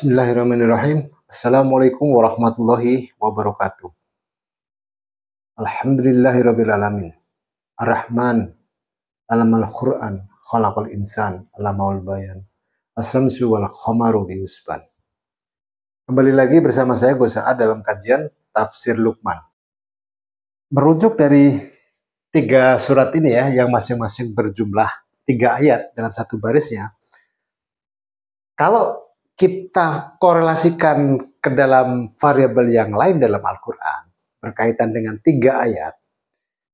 Bismillahirrahmanirrahim. Assalamualaikum warahmatullahi wabarakatuh. Alhamdulillahirrabbilalamin. Ar-Rahman, alamal Qur'an, khalaqal insan, alamaul bayan. As-samsu wal khamaru bihusban. Kembali lagi bersama saya Gus Saad dalam kajian Tafsir Luqman. Merujuk dari 3 surat ini ya, yang masing-masing berjumlah 3 ayat dalam satu barisnya. Kalau kita korelasikan ke dalam variabel yang lain dalam Al-Quran berkaitan dengan 3 ayat,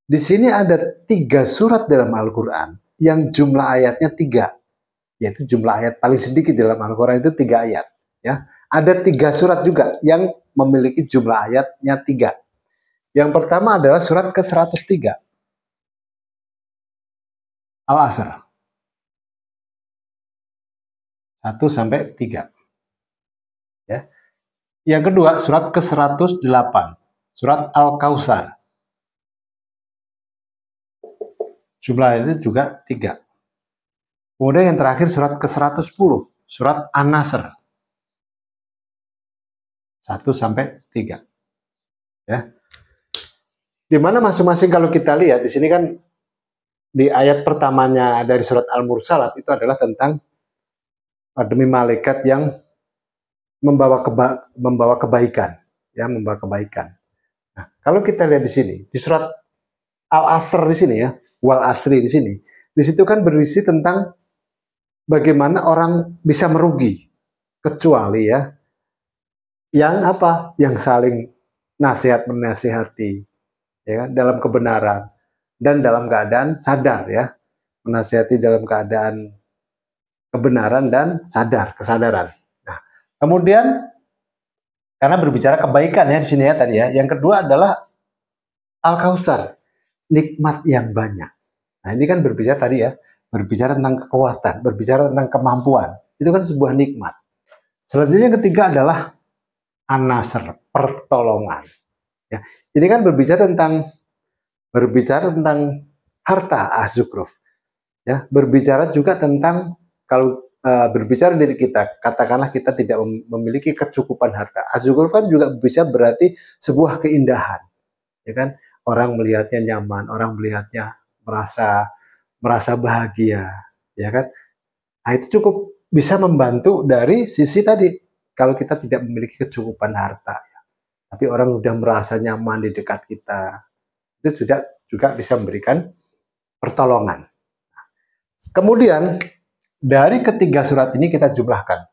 di sini ada 3 surat dalam Al-Quran yang jumlah ayatnya 3, yaitu jumlah ayat paling sedikit dalam Al-Quran itu 3 ayat. Ya, ada 3 surat juga yang memiliki jumlah ayatnya 3. Yang pertama adalah surat ke-103, Al-Asr. 1-3. Ya. Yang kedua, surat ke-108, surat Al-Kautsar. Jumlah itu juga 3. Kemudian yang terakhir surat ke-110, surat An-Nasr. 1-3. Ya. Di mana masing-masing kalau kita lihat di sini kan di ayat pertamanya dari surat Al-Mursalat itu adalah tentang demi malaikat yang membawa kebaikan, ya, membawa kebaikan. Nah, kalau kita lihat di sini di surat Al-Asr di sini ya, wal asri di sini, di situ kan berisi tentang bagaimana orang bisa merugi kecuali ya yang apa? Yang saling nasihat menasihati, ya kan, dalam kebenaran dan dalam keadaan sadar ya, menasihati dalam keadaan kebenaran dan kesadaran. Nah, kemudian karena berbicara kebaikan ya di sini ya tadi ya. Yang kedua adalah Al-Kautsar, nikmat yang banyak. Nah, ini kan berbicara tadi ya, berbicara tentang kekuatan, berbicara tentang kemampuan. Itu kan sebuah nikmat. Selanjutnya yang ketiga adalah An-Nasr, pertolongan. Ya, ini kan berbicara tentang harta, Az-Zukhruf. Ya, berbicara juga tentang kalau berbicara dari kita, katakanlah kita tidak memiliki kecukupan harta. Az-Zukhruf kan juga bisa berarti sebuah keindahan, ya kan? Orang melihatnya nyaman, orang melihatnya merasa bahagia, ya kan? Nah, itu cukup bisa membantu dari sisi tadi. Kalau kita tidak memiliki kecukupan harta, ya, tapi orang sudah merasa nyaman di dekat kita, itu juga bisa memberikan pertolongan. Kemudian dari ketiga surat ini kita jumlahkan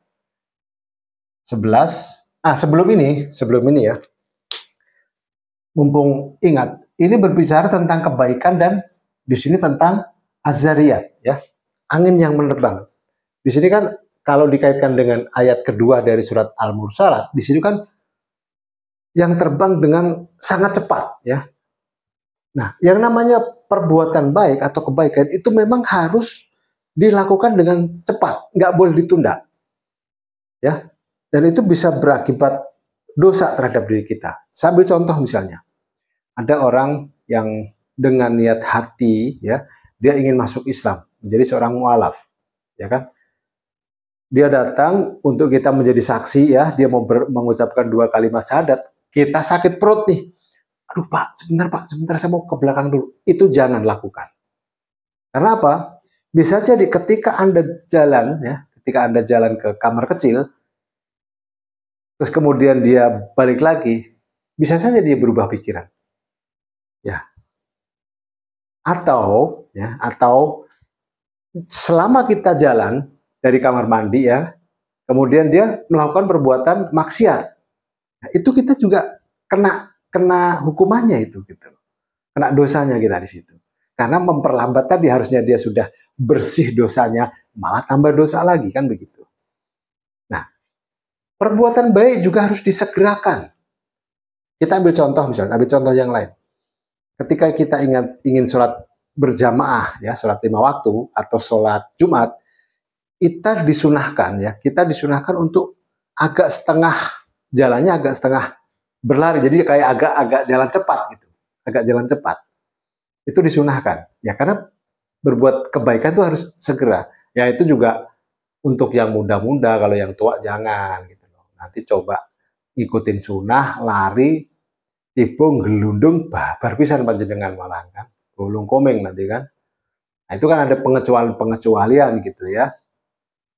11. Sebelum ini ya, mumpung ingat, ini berbicara tentang kebaikan dan di sini tentang Az-Zariyat ya, angin yang menerbang. Di sini kan kalau dikaitkan dengan ayat kedua dari surat Al-Mursalat, di sini kan yang terbang dengan sangat cepat ya. Nah, yang namanya perbuatan baik atau kebaikan itu memang harus dilakukan dengan cepat, nggak boleh ditunda, ya. Dan itu bisa berakibat dosa terhadap diri kita. Sambil contoh misalnya, ada orang yang dengan niat hati, ya, dia ingin masuk Islam, menjadi seorang mu'alaf, ya kan? Dia datang untuk kita menjadi saksi, ya, dia mau mengucapkan 2 kalimat syahadat, kita sakit perut nih, aduh Pak, sebentar saya mau ke belakang dulu. Itu jangan lakukan. Karena apa? Bisa jadi ketika Anda jalan ke kamar kecil, terus kemudian dia balik lagi, bisa saja dia berubah pikiran. Ya. Atau selama kita jalan dari kamar mandi ya, kemudian dia melakukan perbuatan maksiat. Nah, itu kita juga kena hukumannya itu gitu. Kena dosanya kita di situ. Karena memperlambat tadi, harusnya dia sudah bersih dosanya, malah tambah dosa lagi, kan begitu. Nah, perbuatan baik juga harus disegerakan. Kita ambil contoh yang lain. Ketika kita ingin sholat berjamaah, ya, sholat 5 waktu atau sholat Jumat, kita disunahkan untuk jalannya agak setengah berlari, jadi kayak agak jalan cepat gitu, agak jalan cepat. Itu disunahkan, ya, karena berbuat kebaikan itu harus segera. Ya, itu juga untuk yang muda-muda, kalau yang tua jangan gitu. Nanti coba ngikutin sunnah, lari, tibung, gelundung, babar pisan panjenengan malah kan. Gulung komeng nanti kan. Nah, itu kan ada pengecualian gitu ya.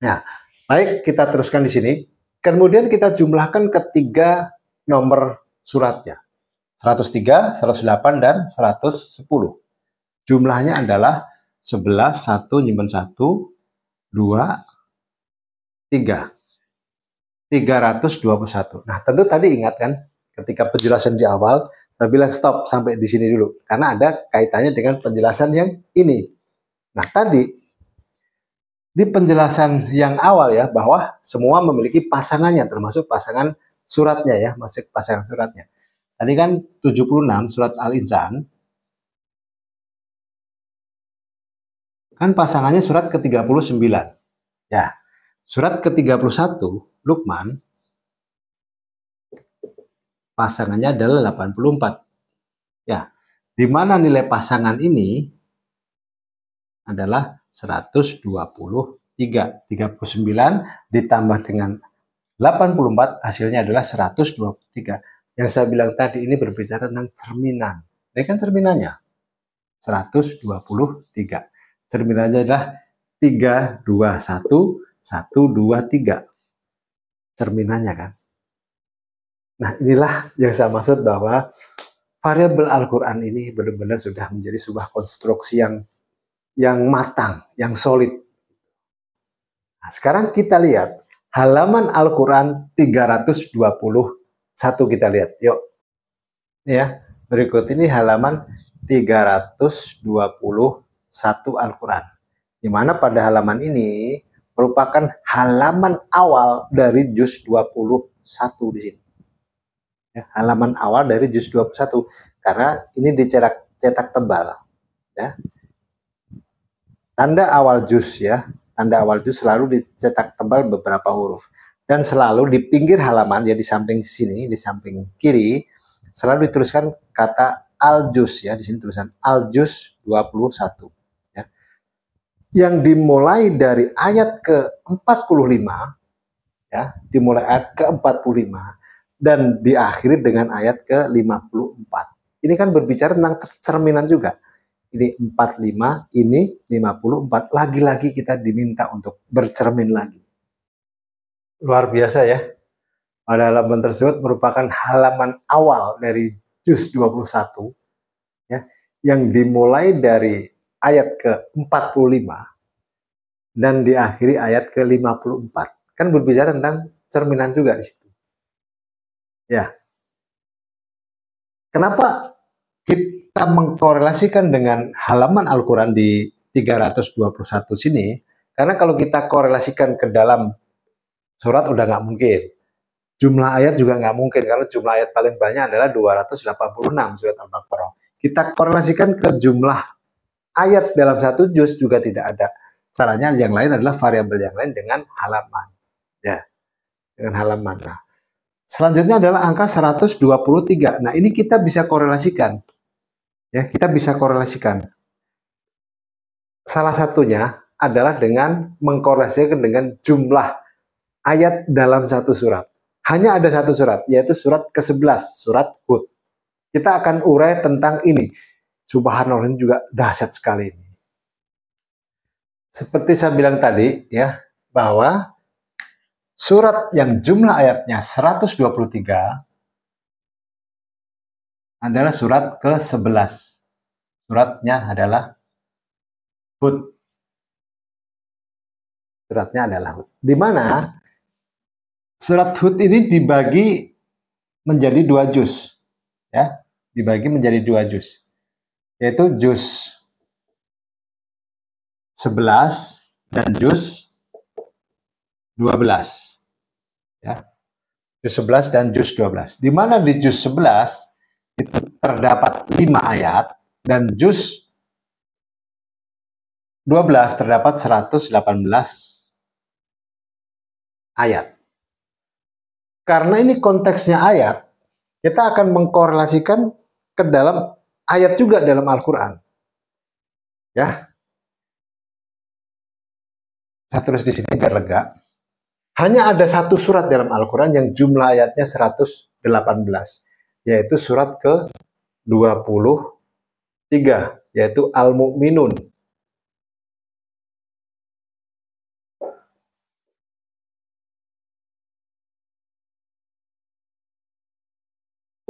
Nah, baik kita teruskan di sini. Kemudian kita jumlahkan ketiga nomor suratnya. 103, 108, dan 110. Jumlahnya adalah 11, 1, nyimpen 1, 2, 3. 321. Nah, tentu tadi ingat kan, ketika penjelasan di awal, saya bilang stop sampai di sini dulu. Karena ada kaitannya dengan penjelasan yang ini. Nah, tadi di penjelasan yang awal ya, bahwa semua memiliki pasangannya, termasuk pasangan suratnya ya, masuk pasangan suratnya. Tadi kan 76 surat Al-Insan, kan pasangannya surat ke-39. Ya, surat ke-31 Luqman, pasangannya adalah 84. Ya, di mana nilai pasangan ini adalah 123. 39 ditambah dengan 84 hasilnya adalah 123. Yang saya bilang tadi ini berbicara tentang cerminan. Ini kan cerminannya 123. Cerminannya adalah 3, 2, 1, 1, 2, 3. Cerminannya kan. Nah, inilah yang saya maksud bahwa variabel Al-Quran ini benar-benar sudah menjadi sebuah konstruksi yang matang, yang solid. Nah, sekarang kita lihat halaman Al-Quran 321, kita lihat. Yuk. Ya, berikut ini halaman 321 Al-Quran. Di mana pada halaman ini merupakan halaman awal dari juz 21 di sini. Ya, halaman awal dari juz 21 karena ini cetak tebal. Ya. Tanda awal juz ya. Tanda awal juz selalu dicetak tebal beberapa huruf. Dan selalu di pinggir halaman, ya di samping sini, di samping kiri, selalu dituliskan kata al-juz ya. Di sini tulisan al-juz 21. Ya. Yang dimulai dari ayat ke-45, ya, dimulai ayat ke-45 dan diakhiri dengan ayat ke-54. Ini kan berbicara tentang cerminan juga. Ini 45, ini 54. Lagi-lagi kita diminta untuk bercermin lagi. Luar biasa ya. Pada halaman tersebut merupakan halaman awal dari juz 21 ya, yang dimulai dari ayat ke-45 dan diakhiri ayat ke-54. Kan berbicara tentang cerminan juga di situ. Ya. Kenapa kita mengkorelasikan dengan halaman Al-Quran di 321 sini? Karena kalau kita korelasikan ke dalam surat udah nggak mungkin. Jumlah ayat juga nggak mungkin. Kalau jumlah ayat paling banyak adalah 286 surat Al-Baqarah. Kita korelasikan ke jumlah ayat dalam satu juz juga tidak ada. Caranya yang lain adalah variabel yang lain dengan halaman. Ya, dengan halaman. Nah, selanjutnya adalah angka 123. Nah, ini kita bisa korelasikan. Ya, kita bisa korelasikan. Salah satunya adalah dengan mengkorelasikan dengan jumlah ayat dalam satu surat. Hanya ada satu surat, yaitu surat ke-11, surat Hud. Kita akan urai tentang ini. Subhanallah, ini juga dahsyat sekali ini. Seperti saya bilang tadi, ya, bahwa surat yang jumlah ayatnya 123 adalah surat ke-11. Suratnya adalah Hud. Suratnya adalah Hud. Di mana surat Hud ini dibagi menjadi 2 juz. Ya, dibagi menjadi 2 juz. Yaitu juz 11 dan juz 12. Ya. Juz 11 dan juz 12. Di mana di juz 11 itu terdapat 5 ayat dan juz 12 terdapat 118 ayat. Karena ini konteksnya ayat, kita akan mengkorelasikan ke dalam ayat juga dalam Al-Quran. Ya. Saya tulis di sini biar lega. Hanya ada satu surat dalam Al-Quran yang jumlah ayatnya 118, yaitu surat ke-23, yaitu Al-Mu'minun.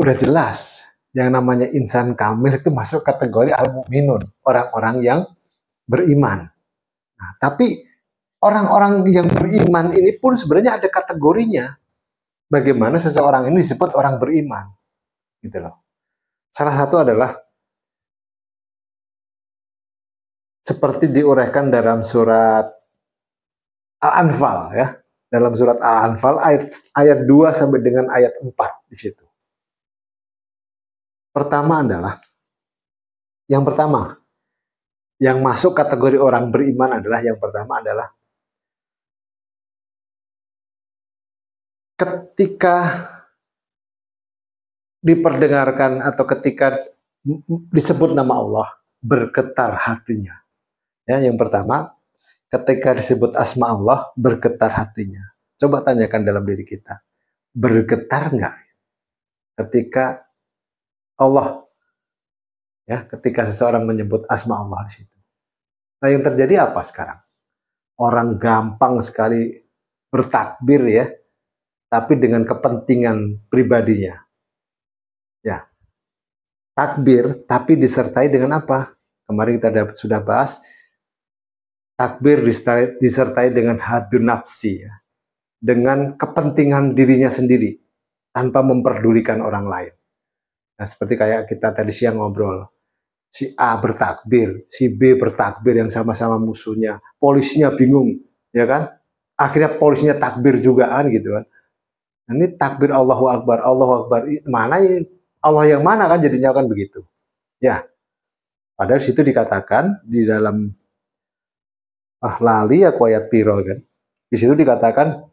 Udah jelas, yang namanya insan kamil itu masuk kategori Al-Mu'minun, orang-orang yang beriman. Nah, tapi orang-orang yang beriman ini pun sebenarnya ada kategorinya. Bagaimana seseorang ini disebut orang beriman, gitu loh. Salah satu adalah seperti diuraikan dalam surat Al-Anfal, ya. Dalam surat Al-Anfal ayat 2 sampai dengan ayat 4 di situ. Pertama adalah yang masuk kategori orang beriman adalah yang pertama adalah ketika diperdengarkan atau ketika disebut nama Allah, bergetar hatinya. Ya, yang pertama, ketika disebut asma Allah, bergetar hatinya. Coba tanyakan dalam diri kita, bergetar nggak ketika Allah, ya, ketika seseorang menyebut asma Allah di situ? Nah, yang terjadi apa sekarang? Orang gampang sekali bertakbir, ya, tapi dengan kepentingan pribadinya. Ya, takbir, tapi disertai dengan apa? Kemarin kita sudah bahas, takbir disertai dengan hadun nafsi, ya, dengan kepentingan dirinya sendiri, tanpa memperdulikan orang lain. Nah, seperti kayak kita tadi siang ngobrol, si A bertakbir, si B bertakbir yang sama-sama musuhnya, polisinya bingung, ya kan? Akhirnya polisinya takbir juga kan, gitu kan? Nah, ini takbir Allahu Akbar, mana ini? Allah yang mana kan jadinya kan begitu. Ya, padahal situ dikatakan di dalam lali aku ayat piro kan. Di situ dikatakan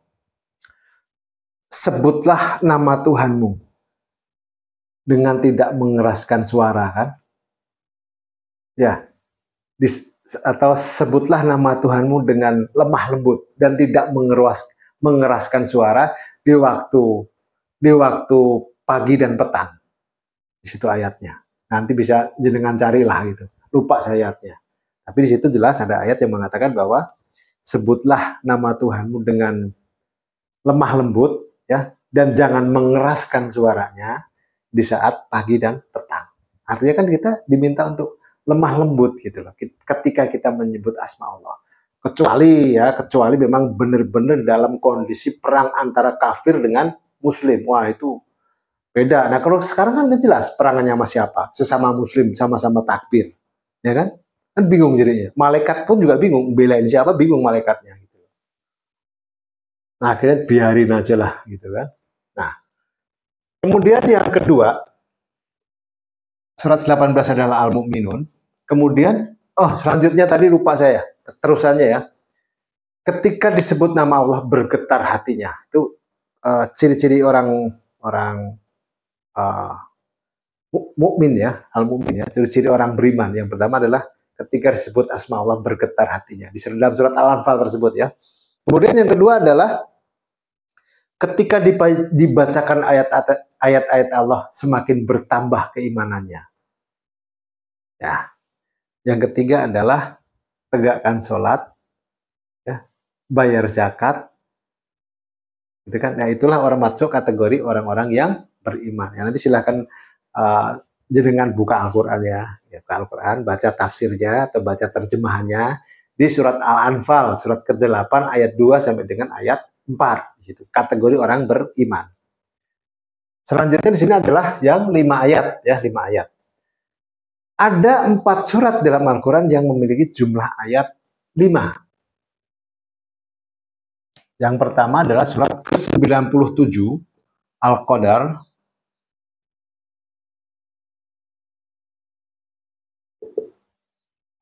sebutlah nama Tuhanmu dengan tidak mengeraskan suara kan. Ya, atau sebutlah nama Tuhanmu dengan lemah lembut dan tidak mengeraskan suara di waktu pagi dan petang. Di situ ayatnya. Nanti bisa jenengan carilah gitu. Lupa saya ayatnya. Tapi di situ jelas ada ayat yang mengatakan bahwa sebutlah nama Tuhanmu dengan lemah lembut, ya, dan jangan mengeraskan suaranya di saat pagi dan petang. Artinya kan kita diminta untuk lemah lembut gitu loh ketika kita menyebut asma Allah. Kecuali memang benar-benar dalam kondisi perang antara kafir dengan muslim. Wah, itu beda. Nah, kalau sekarang kan jelas perangannya sama siapa? Sesama muslim, sama-sama takbir. Ya kan? Kan bingung jadinya. Malaikat pun juga bingung. Belain siapa, bingung malaikatnya. Gitu. Nah, akhirnya biarin aja lah. Gitu kan. Nah, kemudian yang kedua, surat 18 adalah Al-Mu'minun. Kemudian, selanjutnya tadi lupa saya. Terusannya ya. Ketika disebut nama Allah, bergetar hatinya. Itu ciri-ciri orang mukmin ya, al-mukmin ya, ciri-ciri orang beriman. Yang pertama adalah ketika disebut asma Allah bergetar hatinya. Di dalam surat Al-Anfal tersebut ya. Kemudian yang kedua adalah ketika dibacakan ayat-ayat Allah semakin bertambah keimanannya. Ya. Yang ketiga adalah tegakkan sholat, ya, bayar zakat. Itu kan, ya, itulah orang masuk kategori orang-orang yang beriman. Ya, nanti silahkan jenengan buka Al-Quran ya, Al-Quran, baca tafsirnya atau baca terjemahannya di surat Al-Anfal, surat ke-8 ayat 2 sampai dengan ayat 4, gitu. Kategori orang beriman. Selanjutnya di sini adalah yang 5 ayat, ya, 5 ayat. Ada 4 surat dalam Al-Quran yang memiliki jumlah ayat 5. Yang pertama adalah surat ke-97 Al-Qadar.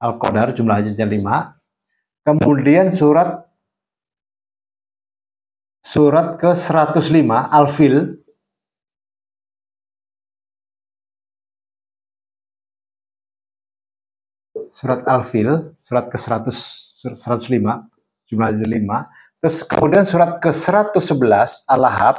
Al-Qadar jumlah ayatnya 5. Kemudian surat ke-105 Al-Fil. Surat Al-Fil, surat ke-105 jumlah ayatnya 5. Terus kemudian surat ke-111 Al-Lahab,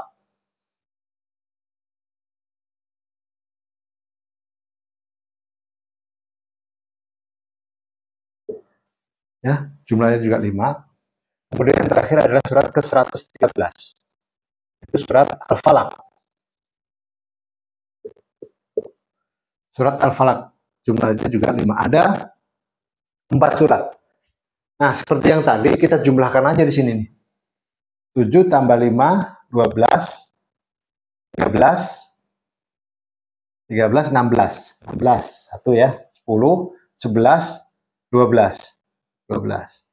ya, jumlahnya juga 5. Kemudian yang terakhir adalah surat ke-113, itu surat Al-Falaq. Surat Al-Falaq jumlahnya juga 5. Ada 4 surat. Nah, seperti yang tadi kita jumlahkan aja di sini nih. 7 tambah 5, 12, 13, 13, 16. 16, 1 ya, 10, 11, 12. 12.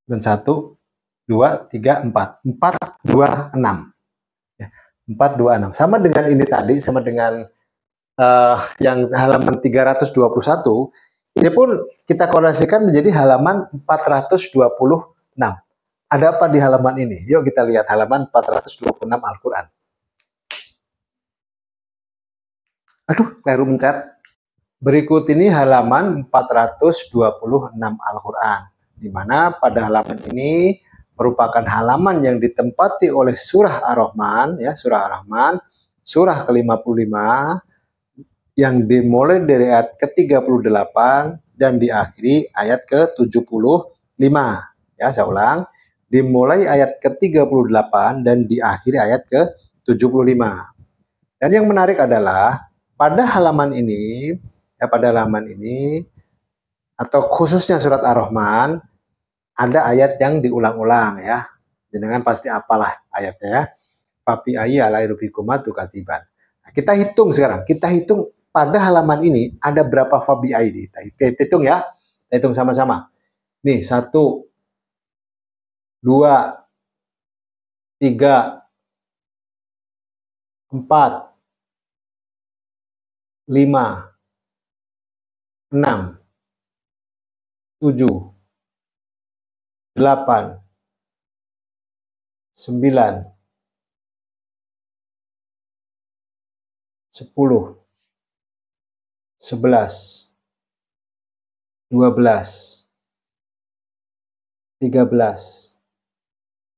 Dan 1, 2, 3, 4. 4, 2, 6. 4, 2, 6. Sama dengan ini tadi, sama dengan yang halaman 321, ini pun kita korelasikan menjadi halaman 426. Ada apa di halaman ini? Yuk kita lihat halaman 426 Al-Quran. Aduh, keliru mencet. Berikut ini halaman 426 Al-Quran, di mana pada halaman ini merupakan halaman yang ditempati oleh surah Ar-Rahman, ya, surah Ar-Rahman, surah ke-55, yang dimulai dari ayat ke-38 dan diakhiri ayat ke-75. Ya, saya ulang, dimulai ayat ke-38 dan diakhiri ayat ke-75. Dan yang menarik adalah pada halaman ini, ya, pada halaman ini atau khususnya surat Ar-Rahman ada ayat yang diulang-ulang, ya. Jenengan pasti apalah ayatnya, ya. Fabi ayyi alai rabbikuma tukadziban. Nah, kita hitung sekarang, kita hitung pada halaman ini ada berapa fabi ayyi. Kita hitung ya, kita hitung sama-sama. Nih, 1, 2, 3, 4, 5, 6, 7, 8, 9, 10, 11, 12, 13,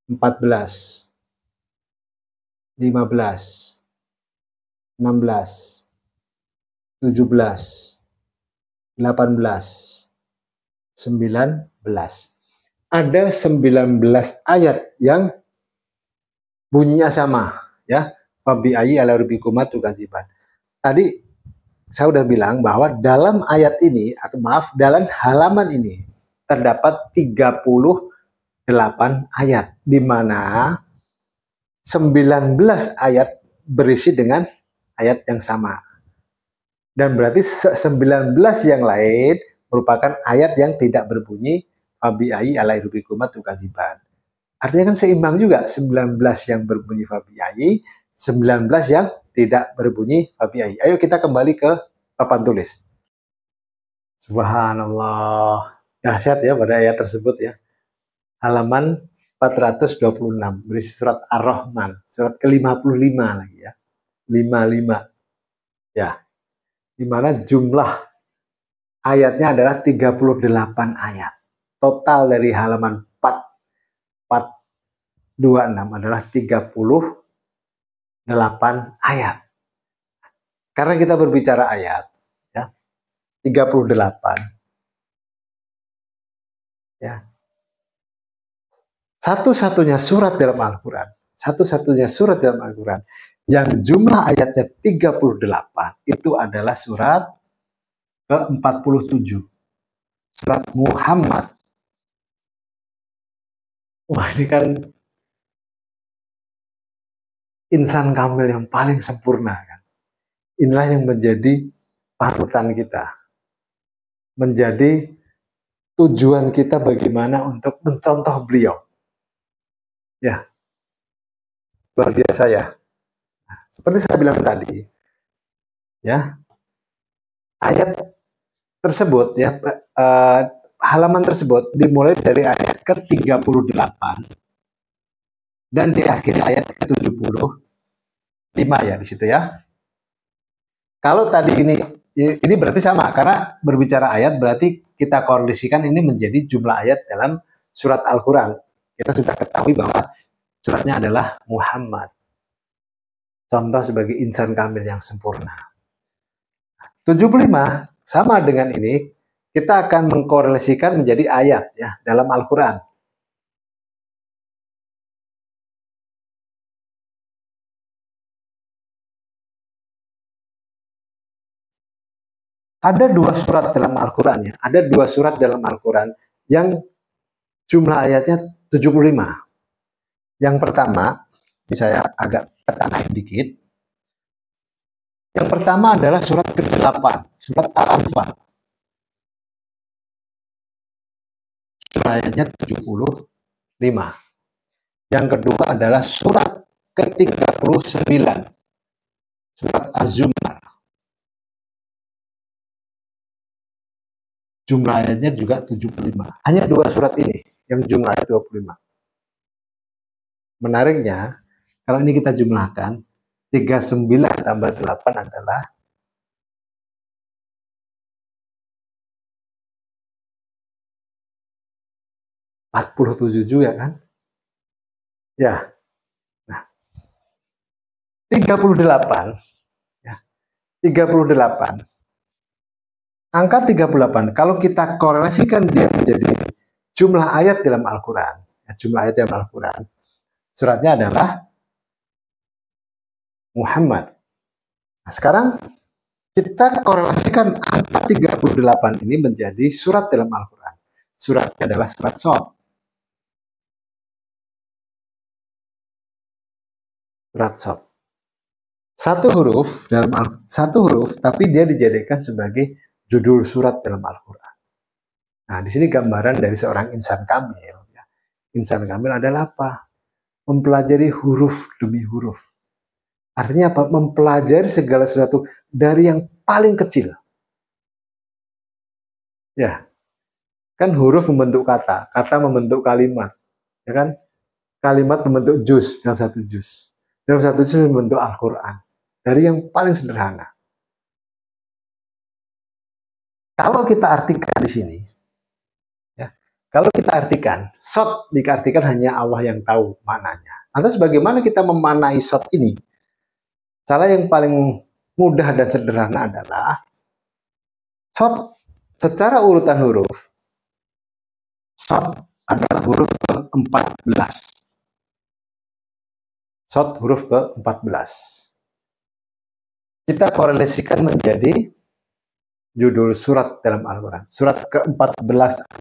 14, 15, 16, 17, 18, 19. Ada 19 ayat yang bunyinya sama, ya. Fabi ayyi ala rabbikuma tukadziban. Tadi saya udah bilang bahwa dalam ayat ini, atau maaf, dalam halaman ini terdapat 38 ayat, di mana 19 ayat berisi dengan ayat yang sama. Dan berarti 19 yang lain merupakan ayat yang tidak berbunyi fabi ayyi ala rabbikuma tukadziban. Artinya kan seimbang juga, 19 yang berbunyi fabi ayyi, 19 yang tidak berbunyi fabi ayyi. Ayo kita kembali ke papan tulis. Subhanallah. Dahsyat ya pada ayat tersebut, ya. Halaman 426 berisi surat Ar-Rahman, surat ke-55 lagi, ya. 55. Ya. Di mana jumlah ayatnya adalah 38 ayat. Total dari halaman 426 adalah 38 ayat. Karena kita berbicara ayat, ya, 38, ya. Satu-satunya surat dalam Al-Quran, yang jumlah ayatnya 38 itu adalah surat ke-47, surat Muhammad. Wah, ini kan insan kamil yang paling sempurna, kan. Inilah yang menjadi panutan kita, menjadi tujuan kita bagaimana untuk mencontoh beliau. Ya, luar biasa, ya. Seperti saya bilang tadi, ya, ayat tersebut, ya, halaman tersebut dimulai dari ayat ke-38 dan diakhiri ayat ke-75, ya, di situ, ya. Kalau tadi ini berarti sama, karena berbicara ayat berarti kita kondisikan ini menjadi jumlah ayat dalam surat Al-Quran, kita sudah ketahui bahwa suratnya adalah Muhammad. Contoh sebagai insan kamil yang sempurna. 75 sama dengan ini, kita akan mengkorelasikan menjadi ayat ya dalam Al-Quran. Ada dua surat dalam Al-Quran ya, ada dua surat dalam Al-Quran yang jumlah ayatnya 75. Yang pertama, ini saya agak tekan dikit. Yang pertama adalah surat ke-8, surat Al-Anfal. Jumlah ayatnya 75. Yang kedua adalah surat ke-39, surat Az-Zumar. Jumlah ayatnya juga 75. Hanya dua surat ini yang jumlahnya 25. Menariknya, kalau ini kita jumlahkan, 39 tambah 8 adalah 47 juga kan? Ya. Nah, 38 ya. 38. Angka 38 kalau kita korelasikan dia menjadi jumlah ayat dalam Al-Qur'an, ya, jumlah ayat dalam Al-Qur'an. Suratnya adalah Muhammad. Nah, sekarang kita korelasikan angka 38 ini menjadi surat dalam Al-Qur'an. Suratnya adalah surat Shad. Surat Shad. Satu huruf tapi dia dijadikan sebagai judul surat dalam Al-Quran. Nah, di sini gambaran dari seorang insan kamil. Ya. Insan kamil adalah apa? Mempelajari huruf demi huruf. Artinya apa? Mempelajari segala sesuatu dari yang paling kecil. Ya, kan huruf membentuk kata, kata membentuk kalimat, ya kan? Kalimat membentuk juz dalam satu juz. Dalam satu juz membentuk Al-Quran. Dari yang paling sederhana. Kalau kita artikan di sini, ya, kalau kita artikan, Shad diartikan hanya Allah yang tahu maknanya. Lantas bagaimana kita memanai Shad ini? Cara yang paling mudah dan sederhana adalah Shad secara urutan huruf. Shad adalah huruf ke-14. Shad huruf ke-14. Kita korelasikan menjadi judul surat dalam Al-Quran. Surat ke-14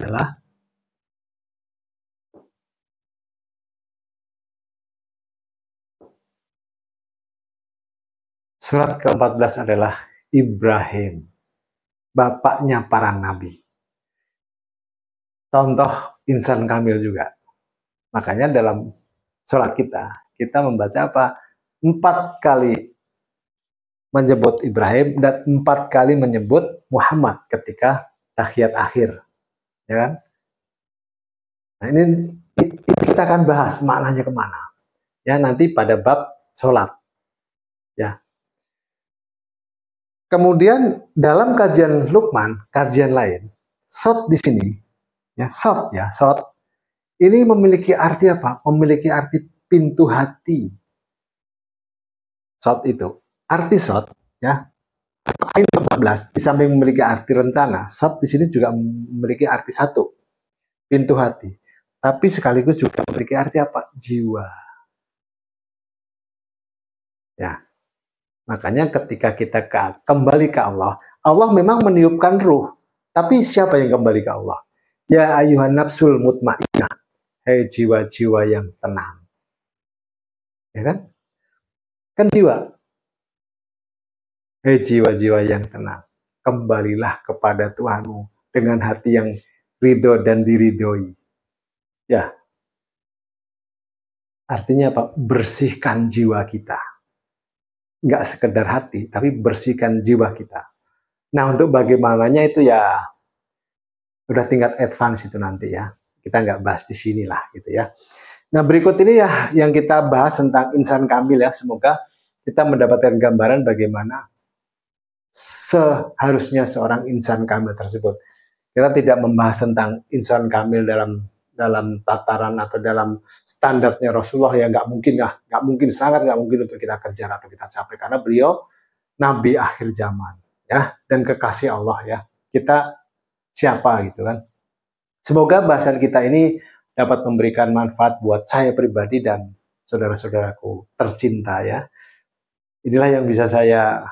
adalah Ibrahim, bapaknya para nabi. Contoh insan kamil juga. Makanya dalam sholat kita membaca apa? 4 kali menyebut Ibrahim dan 4 kali menyebut Muhammad ketika tahiyat akhir, ya kan? Nah, ini kita akan bahas maknanya kemana, ya nanti pada bab sholat, ya. Kemudian dalam kajian Luqman, kajian lain, Shad di sini, ya Shad, ini memiliki arti apa? Memiliki arti pintu hati. Shad itu. Arti Shad, ya, ayat 14 di samping memiliki arti rencana, Shad di sini juga memiliki arti satu, pintu hati. Tapi sekaligus juga memiliki arti apa? Jiwa. Ya, makanya ketika kita kembali ke Allah, Allah memang meniupkan ruh. Tapi siapa yang kembali ke Allah? Ya ayuhan nafsul mutmainnah, hei jiwa-jiwa yang tenang. Ya kan? Kan jiwa. Hei jiwa-jiwa yang tenang, kembalilah kepada Tuhanmu dengan hati yang ridho dan diridhoi. Ya, artinya apa? Bersihkan jiwa kita. Nggak sekedar hati, tapi bersihkan jiwa kita. Nah, untuk bagaimananya itu ya udah tingkat advance itu nanti ya. Kita nggak bahas di sinilah gitu ya. Nah, berikut ini ya yang kita bahas tentang insan kamil ya. Semoga kita mendapatkan gambaran bagaimana seharusnya seorang insan kamil tersebut. Kita tidak membahas tentang insan kamil dalam dalam tataran atau dalam standarnya Rasulullah ya nggak mungkin lah, nggak mungkin, sangat nggak mungkin untuk kita kejar atau kita capai karena beliau Nabi akhir zaman ya dan kekasih Allah ya. Kita siapa gitu kan? Semoga bahasan kita ini dapat memberikan manfaat buat saya pribadi dan saudara-saudaraku tercinta ya. Inilah yang bisa saya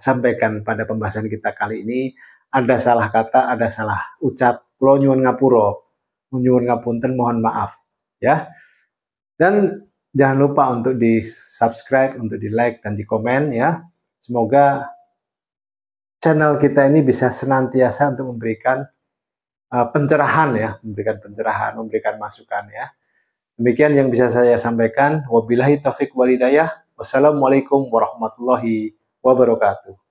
sampaikan pada pembahasan kita kali ini. Ada salah kata, ada salah ucap, kula nyuwun ngapura, nyuwun ngapunten, mohon maaf ya. Dan jangan lupa untuk di-subscribe, untuk di-like dan di-komen ya. Semoga channel kita ini bisa senantiasa untuk memberikan pencerahan ya, memberikan pencerahan, memberikan masukan ya. Demikian yang bisa saya sampaikan. Wabillahi taufik wal hidayah. Wassalamualaikum warahmatullahi wabarakatuh.